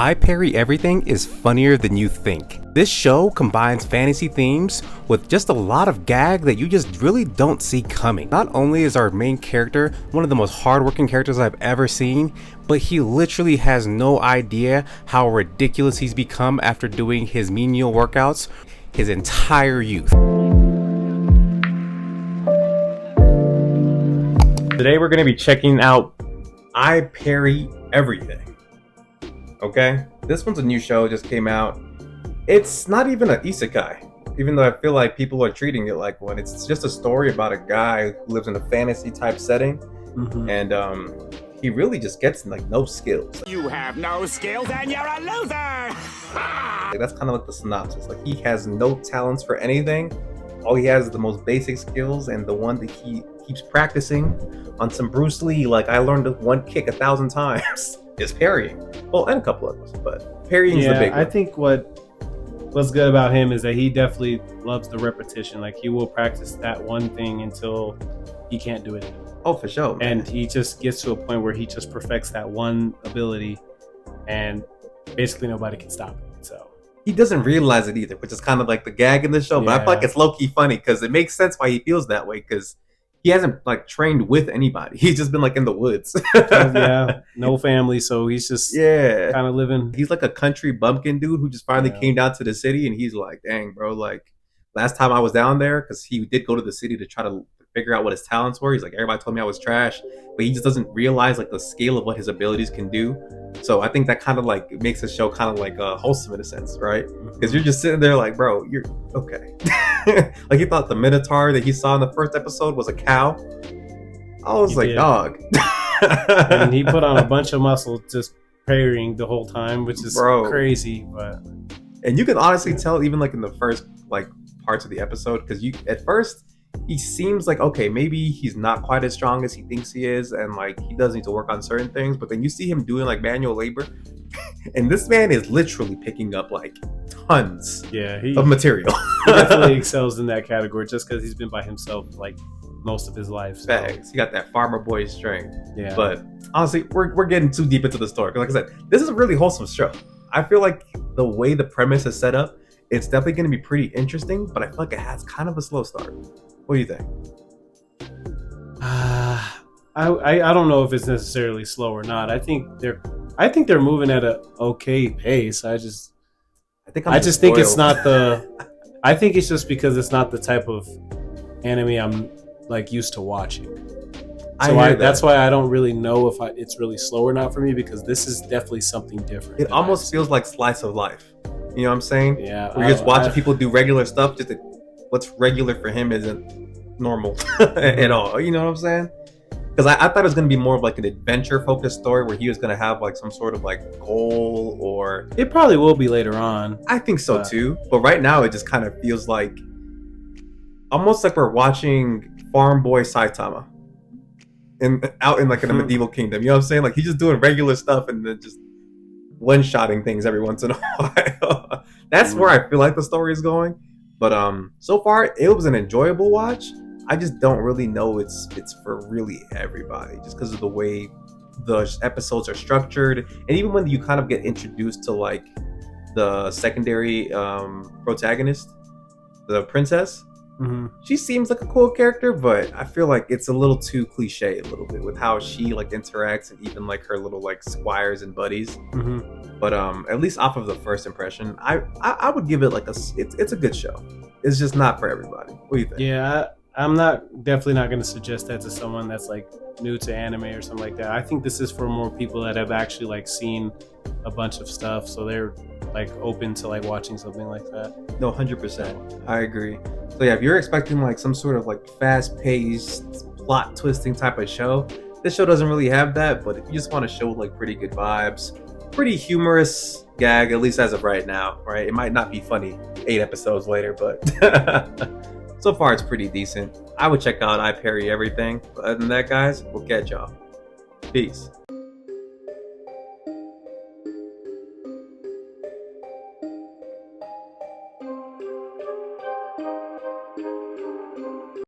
I Parry Everything is funnier than you think. This show combines fantasy themes with just a lot of gag that you just really don't see coming. Not only is our main character one of the most hardworking characters I've ever seen, but he literally has no idea how ridiculous he's become after doing his menial workouts his entire youth. Today we're going to be checking out I Parry Everything. Okay, this one's a new show, it just came out. It's not even an isekai, even though I feel like people are treating it like one. It's just a story about a guy who lives in a fantasy type setting, and he really just gets like no skills. You have no skills and you're a loser! Like, that's kind of like the synopsis. Like, he has no talents for anything. All he has is the most basic skills, and the one that he keeps practicing on some Bruce Lee, like I learned one kick 1,000 times, is parrying. Well, and a couple others, but parrying is the big one. I think what's good about him is that he definitely loves the repetition. Like, he will practice that one thing until he can't do it anymore. Oh, for sure, man. And he just gets to a point where he just perfects that one ability, and basically nobody can stop it. So he doesn't realize it either, which is kind of like the gag in the show. But I feel like it's low-key funny because it makes sense why he feels that way, because he hasn't like trained with anybody. He's just been like in the woods. No family, so he's just kind of living. He's like a country bumpkin dude who just finally came down to the city, and he's like, dang, bro, like last time I was down there, because he did go to the city to try to figure out what his talents were. He's like, everybody told me I was trash, but he just doesn't realize like the scale of what his abilities can do. So I think that kind of like makes the show kind of like wholesome in a sense, right? Because you're just sitting there like, bro, you're okay. Like, he thought the Minotaur that he saw in the first episode was a cow. I was like, dog. And he put on a bunch of muscle just parrying the whole time, which is crazy. And you can honestly tell even like in the first like parts of the episode, because you at first he seems like, okay, maybe he's not quite as strong as he thinks he is, and like he does need to work on certain things, but then you see him doing like manual labor, and this man is literally picking up like tons of material. He definitely excels in that category just because he's been by himself like most of his life. So. Facts. He got that farmer boy strength. Yeah. But honestly, we're getting too deep into the story, because like I said, this is a really wholesome show. I feel like the way the premise is set up, it's definitely going to be pretty interesting, but I feel like it has kind of a slow start. What do you think? I don't know if it's necessarily slow or not. I think they're moving at a okay pace. I just think it's not the. I think it's just because it's not the type of anime I'm like used to watching. So that's why I don't really know if it's really slow or not for me, because this is definitely something different. It almost feels like slice of life. You know what I'm saying? Yeah. We're just watching people do regular stuff. Just what's regular for him isn't normal at all. You know what I'm saying? Because I thought it was going to be more of like an adventure-focused story where he was going to have like some sort of like goal, or it probably will be later on. I think so too. But right now it just kind of feels like almost like we're watching Farm Boy Saitama out in like in a medieval kingdom. You know what I'm saying? Like, he's just doing regular stuff and then just one-shotting things every once in a while. That's where I feel like the story is going. But so far it was an enjoyable watch. I just don't really know it's for really everybody, just because of the way the episodes are structured, and even when you kind of get introduced to like the secondary protagonist, the princess. She seems like a cool character, but I feel like it's a little too cliche a little bit with how she like interacts, and even like her little like squires and buddies. But at least off of the first impression, I would give it like it's a good show. It's just not for everybody. What do you think? Yeah, I'm definitely not going to suggest that to someone that's like new to anime or something like that. I think this is for more people that have actually like seen a bunch of stuff, so they're like open to like watching something like that. No, 100%. I agree. So yeah, if you're expecting like some sort of like fast-paced, plot twisting type of show, this show doesn't really have that. But if you just want to show like pretty good vibes, pretty humorous gag, at least as of right now, right? It might not be funny 8 episodes later, but so far it's pretty decent. I would check out I Parry Everything. But other than that, guys, we'll catch y'all. Peace.